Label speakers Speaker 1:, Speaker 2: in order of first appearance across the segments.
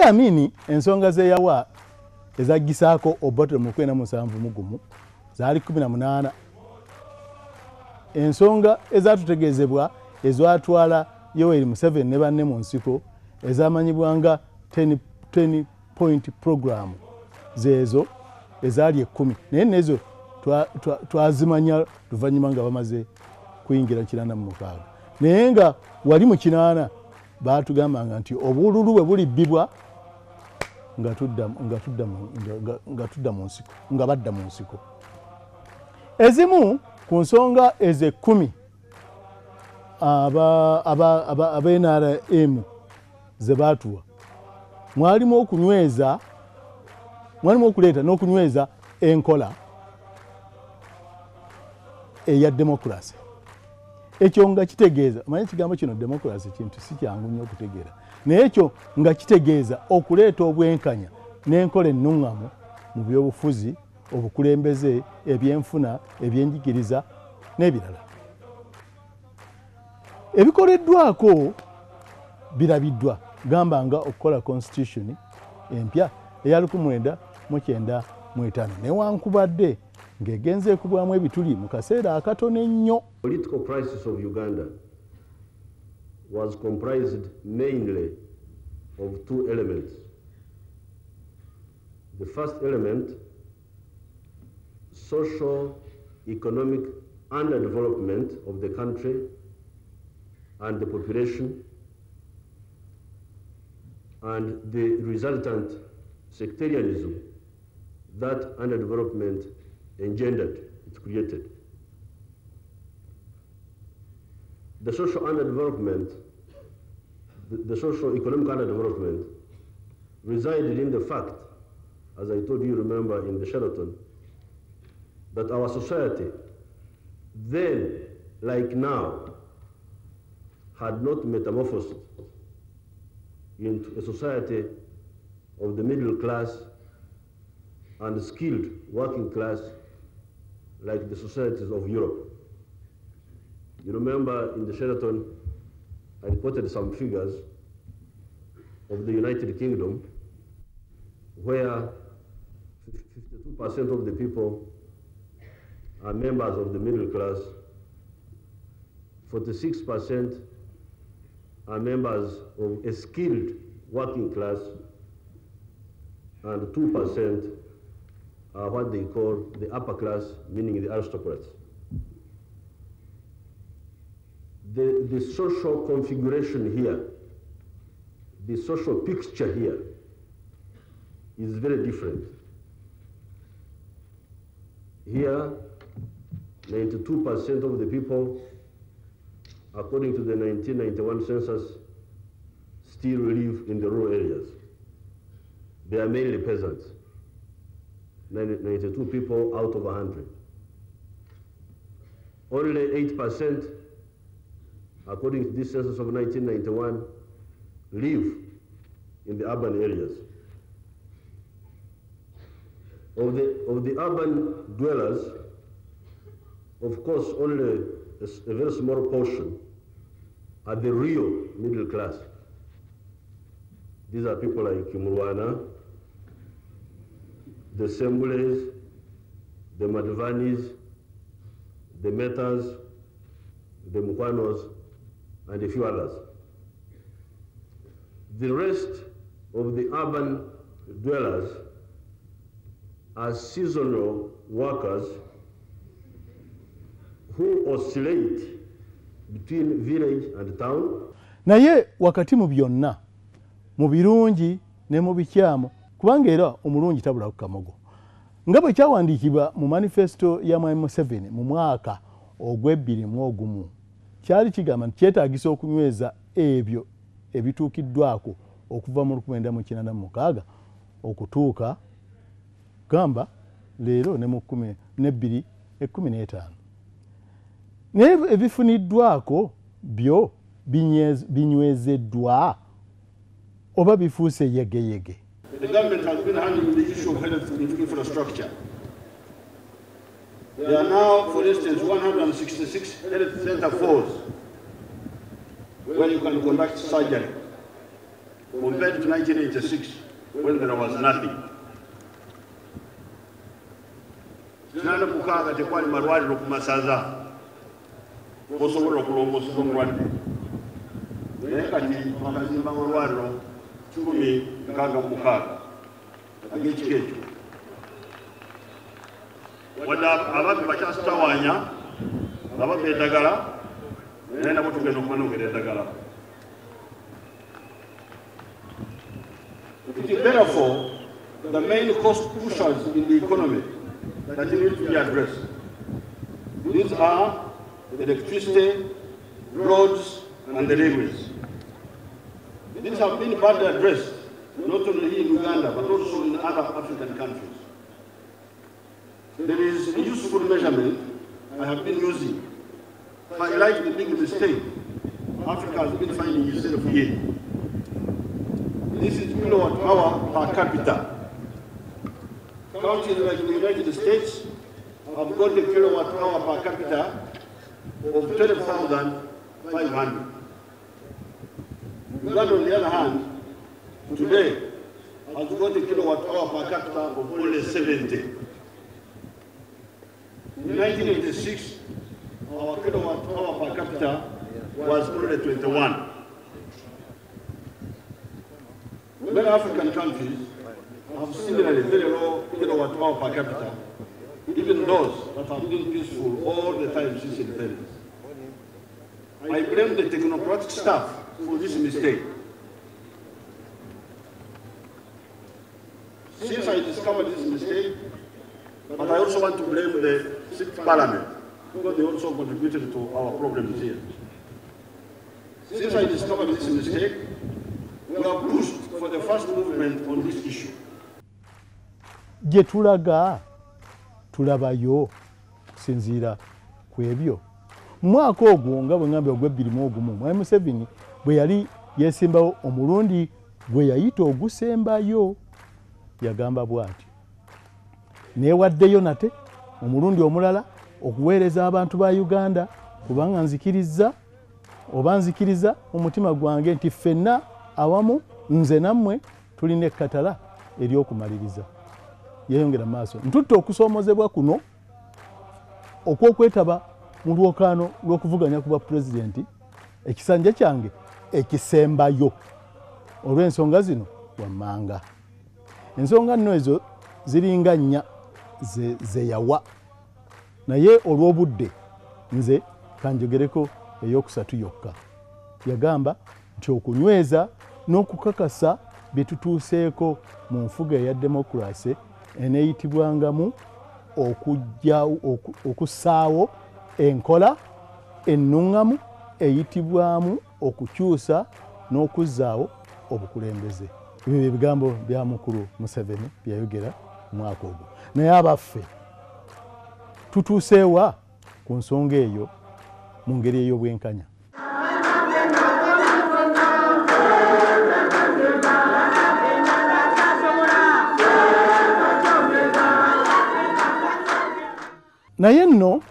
Speaker 1: Amini ensonga ze yawa ezagisaako Obote mu 1971 zaali 18. Ensonga ezatutegeezebwa ezatwala Yoweri Museveni ne banne mu nsiko ezamanyibwanga 10 point program zezo ezaali 10 naye nezo twazimanya luvannyuma nga bamaze kuyingira 86 naye nga wali mu 8 baatugambanga nti obululu bwe bulibbibwa nga tudda mu nsiko nga badda mu nsiko. Ezimu ku nsonga eze 10 aba NRM ze baatuwa mwalimu okuleeta n'okunyweza enkola eya demokrasi. Ekyo nga kitegeeza manyi kigambo kino demokrasi kintu si kyangu nnyo okutegeera naye ekyo nga kitegeeza okuleeta obwenkanya n'enkola ennungamu mu byobufuzi, obukulembeze, ebyenfuna, ebyenjigiriza n'ebirala. Ebikoleddwako birabiddwa gamba nga okukola constitution empya eya 1995 newankubadde ng'egenze ekubwamu ebituli mu kaseera akatono ennyo.
Speaker 2: Political crisis of Uganda was comprised mainly of two elements. The first element, social, economic underdevelopment of the country and the population, and the resultant sectarianism that underdevelopment engendered, it created. The social underdevelopment, the social economic underdevelopment resided in the fact, as I told you, remember, in the Sheraton, that our society then, like now, had not metamorphosed into a society of the middle class and skilled working class like the societies of Europe. You remember in the Sheraton, I quoted some figures of the United Kingdom where 52% of the people are members of the middle class, 46% are members of a skilled working class, and 2% are what they call the upper class, meaning the aristocrats. The social configuration here, the social picture here is very different. Here, 92% of the people, according to the 1991 census, still live in the rural areas. They are mainly peasants, 92 people out of 100. Only 8%, according to this census of 1991, live in the urban areas. Of the urban dwellers, of course, only a very small portion are the real middle class. These are people like Mulwana, the Sembules, the Madvanis, the Metas, the Mukwanos, and a few others. The rest of the urban dwellers are seasonal workers who oscillate between village and town.
Speaker 1: Naye wakati mu byonna, mu birungi ne mu bikyamu, kubanga era omulungi tabula ku kamogo. Nga bwe kyawandiikibwa mu manifesto ya Mwami Museveni mu mwaka ogw'2001, kyali kigamba nti kyetaagisa okunyweza ebyo ebituukiddwako okuva mu 1986 okutuuka gamba leero ne mu 2015. Naye ebifuniddwako byo binywezeddwa oba bifuuse yegeyege.
Speaker 3: The government has been handling the issue of health infrastructure. There are now, for instance, 166 health center floors where you can conduct surgery compared to 1986. when there was nothing. Zinana kukaga tekwali marwaliro ku masaza osobola okulongoosa omulwadde naye kati bakazimba amalwaliro 166 ag'ekika ekyo wadde ababbi bakyasitawaanya ababba eddagala naye nabo tugenda okubanogera eddagala. It is therefore the main cost pushers in the economy that need to be addressed. These are electricity, roads, and the railways. These have been badly addressed, not only in Uganda, but also in other African countries. There is a useful measurement I have been using to highlight the big mistake Africa has been finding itself in. This is kilowatt hour per capita. Countries like the United States have got a kilowatt hour per capita of 12,500. Uganda, on the other hand, today has got a kilowatt hour per capita of only 70. In 1986, our kilowatt hour per capita was only 21. Many African countries have similarly very low kilowatt hour per capita, even those that have been peaceful all the time since independence. I blame the technocratic staff for this mistake. Since I discovered this mistake, but I also want to blame the Sixth Parliament, because they also contributed to our problems here. Since I discovered this mistake, we have pushed for the first movement on this issue.
Speaker 1: Gye tulaga tulabayo kusinziira ku ebyo. Mu mwaka ogwo nga bwe ngambye ogw'ebbirimu mwami Museveni bwe yali yeesimbawo omulundi gwe yayita ogusembayo yagamba bw'ati neewaddeyo nate omulundi omulala okuweereza abantu ba Uganda kubanga nzikiriza mu mutima gwange nti ffenna awamu nze nammwe tulina ekkatala ery'okumaliriza. Yeyongera maaso ntutte okusoomozebwa kuno okw'okwetaba mu lwokaano lw'okuvuganya ku bwa pulezidenti ekisanja kyange ekisembayo olw'ensonga zino wammanga. Ensonga nno ezo ziringa nnya ze yawa naye olw'obudde nze kanjogereko ey'okusatu yokka. Yagamba nti okunyweza n'okukakasa bye tutuuseeko mu nfuga eya demokurasi eneeyitibwangamu okussaawo enkola ennuŋŋamu eyitibwamu okukyusa n'okuzzaawo obukulembeze. Ebyo bye bigambo bya mukulu Museveni byayogera mu mwaka ogwo. Naye abaffe tutuuseewa ku nsonga eyo mu ngeri ey'obwenkanya. Naye nno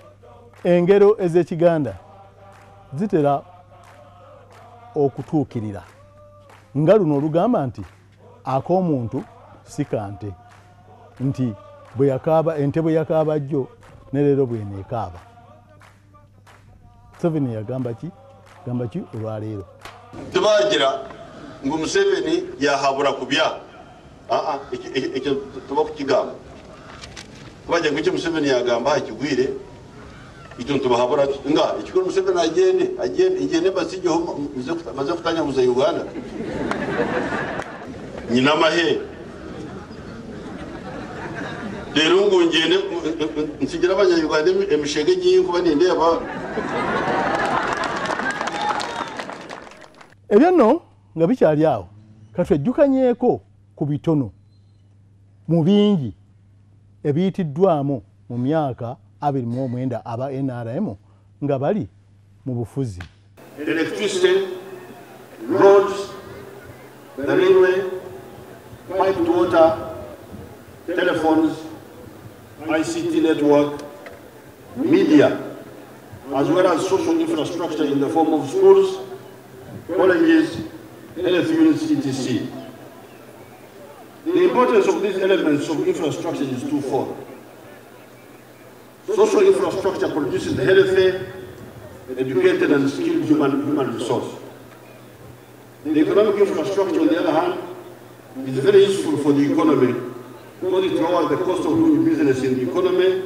Speaker 1: engero ez'Ekiganda zitera okutuukirira nga luno olugamba nti ak'omuntu si kante, nti bwe yakaaba ente bwe yakaaba jjo ne leero bw'eneekaaba. Museveni yagamba ki? Gamba ki olwaleero?
Speaker 3: Tebagira ngu Museveni yahabura kubya. Ekyo tuba kukigamba. Kubajja ng'ekyo Museveni yagamba akigwire ekyo tubahabura nga ekikulu Museveni agende basijeho maze kutanyamuza Uganda. Nyina mahe leero ngo ngende nsigira abanyayuganda emishege gy'inkuba nindeeba.
Speaker 1: Ebyo nno nga bikyali awo katwejjukanyeeko ku bitono mu bingi ebiyitiddwamu mu myaka 29 aba NRM nga bali mu bufuzi.
Speaker 3: Electricity, roads, the railway, piped water, telephones, ICT network, media, as well as social infrastructure in the form of schools, colleges, health units, etc. The importance of these elements of infrastructure is twofold. Social infrastructure produces healthy, educated, and skilled human resource. The economic infrastructure, on the other hand, is very useful for the economy because it lowers the cost of doing business in the economy,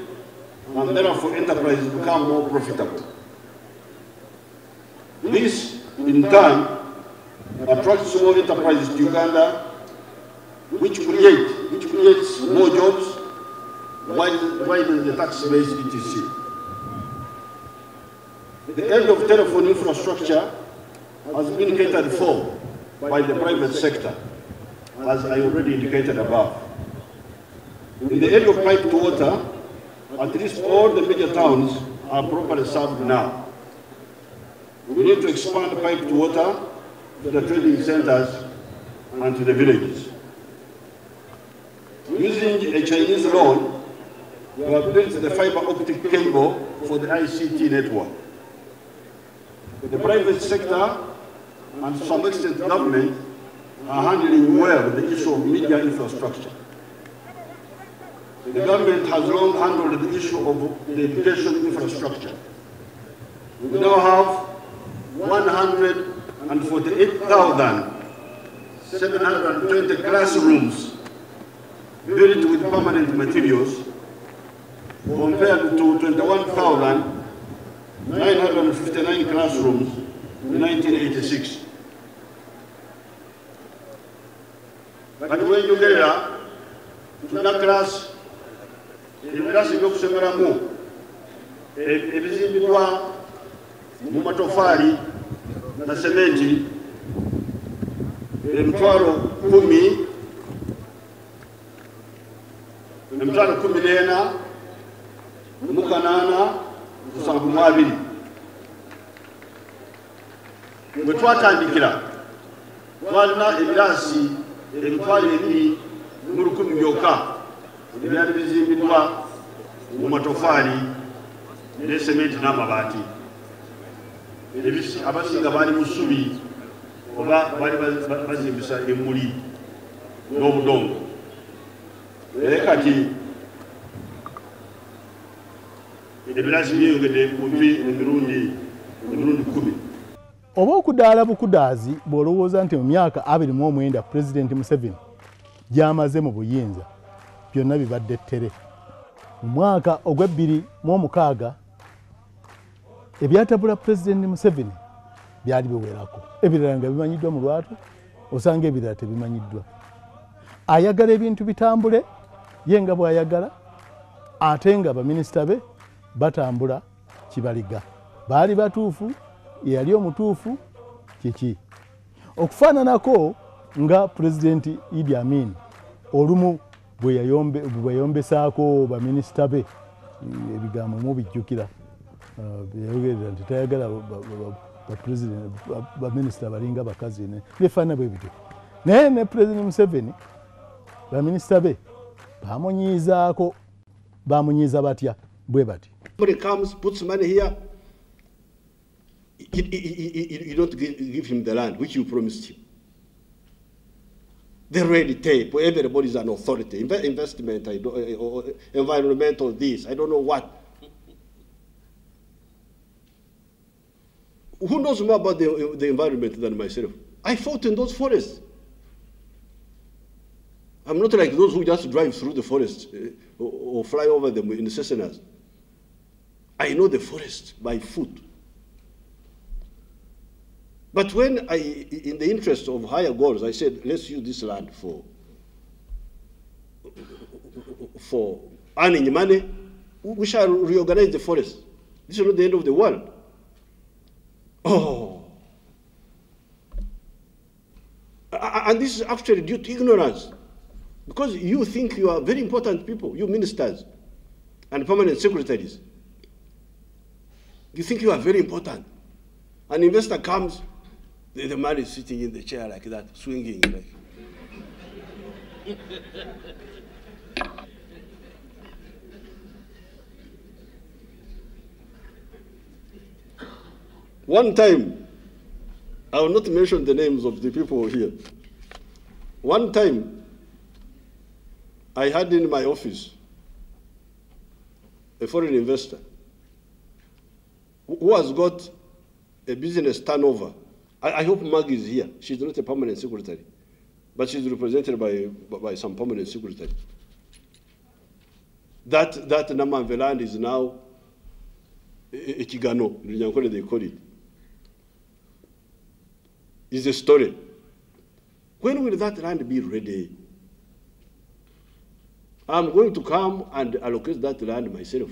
Speaker 3: and therefore enterprises become more profitable. This, in turn, attracts more enterprises to Uganda, which creates more jobs, widens the tax base, etc. The area of telephone infrastructure has been catered for by the private sector, as I already indicated above. In the area of pipe to water, at least all the major towns are properly served now. We need to expand pipe to water to the trading centers and to the villages. Using a Chinese loan, we have built the fiber optic cable for the ICT network. The private sector and to some extent government are handling well the issue of media infrastructure. The government has long handled the issue of the education infrastructure. We now have 148,720 classrooms built with permanent materials compared to 21,959 classrooms in 1986. But when you get there, tuna class, ebirasi by'okusomeramu ebizimbiddwa mu matoffaali na sementi emitwalo 14,720. Bwe twatandikira twalina ebiraasi emitwalo 2,100 byokka ebyali bizimbiddwa mu matoffaali n'esementi n'amabaati. Abasinga baali mu ssubi oba baali bazimbisa emmuli n'obudongo. Naye kati ebiraasi byeyongedde kumpi emirundi 10.
Speaker 1: Oba okudaala bukudaazi bw'olowooza nti mu myaka 29 Pulezidenti Museveni gy'amaze mu buyinza byonna bibadde ttere. Mu mwaka ogw'2006 ebyatabula Pulezidenti Museveni byali biwerako. Ebirala nga bimanyiddwa mu lwatu, osanga ebirala tebimanyiddwa. Ayagala ebintu bitambule ye nga bw'ayagala, ate nga baminisita be batambula kibaliga. Baali batuufu, yali omutuufu kiki. Okufaananako nga Pulezidenti Idi Amin olumu bwe yayombesaako baminisita be ebigambo mubijjukira, yayogerera nti tayagala baminisita balinga bakazi nefaana bwe bityo. Naye ne Pulezidenti Museveni baminisita be bamunyiizaako. Bamunyiiza batya? Bwe bati.
Speaker 3: Somebody comes, puts money here, you don't give him the land which you promised him. The red tape, where everybody is an authority, investment, environmental this, I don't know what. Who knows more about the environment than myself? I fought in those forests. I'm not like those who just drive through the forest or fly over them in the Cessnas. I know the forest by foot. But when in the interest of higher goals, I said, let's use this land for earning money, we shall reorganize the forest. This is not the end of the world. Oh. And this is actually due to ignorance. Because you think you are very important people, you ministers and permanent secretaries. You think you are very important. An investor comes, the man is sitting in the chair like that, swinging. Like. One time, I will not mention the names of the people here. One time, I had in my office a foreign investor who has got a business turnover. I hope Maggie is here. She's not a permanent secretary, but she's represented by some permanent secretary. That Namamve land is now a Kigano, they call it. Is a story. When will that land be ready? I'm going to come and allocate that land myself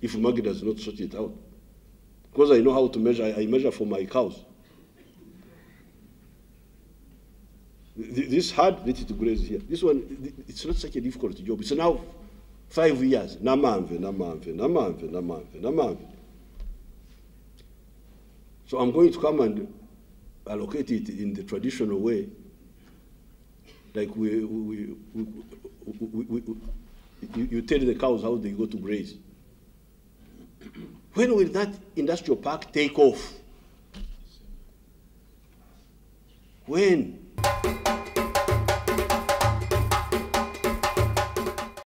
Speaker 3: if Maggie does not sort it out. Because I know how to measure, I measure for my cows. This hard, let it graze here. This one, it's not such a difficult job. It's now 5 years. Namamve. So I'm going to come and allocate it in the traditional way, like you tell the cows how they go to graze. When will that industrial park take off? When?